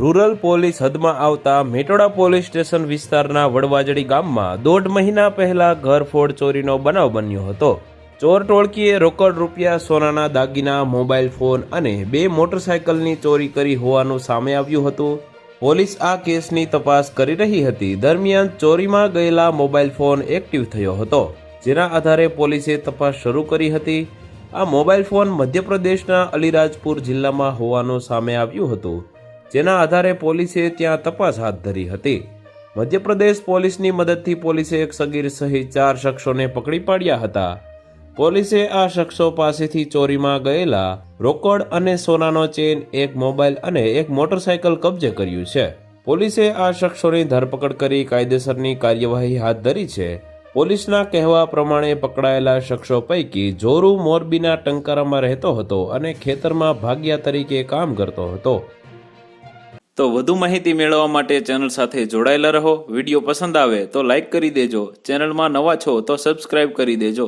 Rural police હદમાં આવતા Metoda police station વિસ્તારના વડવાજડી ગામમાં 1.5 મહિના પહેલા ઘરફોડ ચોરીનો બનાવ બન્યો હતો। ચોર ટોળકીએ રોકડ રૂપિયા, સોનાના દાગીના, મોબાઈલ ફોન અને 2 મોટરસાયકલની ચોરી કરી હોવાનું સામે આવ્યું હતું। પોલીસ આ કેસની તપાસ કરી રહી હતી। દરમિયાન ચોરીમાં ગયેલા મોબાઈલ ફોન એક્ટિવ થયો હતો, જેના આધારે પોલીસે તપાસ શરૂ કરી હતી। આ મોબાઈલ ફોન મધ્યપ્રદેશના અલીરાજપુર જિલ્લામાં હોવાનું સામે આવ્યું હતું, જેના આધારે પોલીસે ત્યાં તપાસ હાથ ધરી હતી। મધ્યપ્રદેશ પોલીસની મદદથી પોલીસે એક સગીર સહિત 4 શખ્સોને પકડી પાડ્યા હતા। પોલીસે આ શખ્સો પાસેથી ચોરીમાં ગયેલા રોકડ અને સોનાનો ચેન, એક મોબાઈલ અને એક મોટરસાયકલ કબજે કર્યું છે। પોલીસે આ શખ્સોની ધરપકડ કરી કાયદેસરની કાર્યવાહી હાથ ધરી છે। પોલીસના કહેવા પ્રમાણે પકડાયેલા શખ્સો પૈકી જોરુ મોરબીના ટંકારામાં રહેતો હતો અને ખેતરમાં ભાગિયા તરીકે કામ કરતો હતો। તો વધુ માહિતી મેળવવા માટે ચેનલ સાથે જોડાયેલા રહો। વિડીયો પસંદ આવે તો લાઈક કરી દેજો। ચેનલમાં નવા છો તો સબસ્ક્રાઇબ કરી દેજો।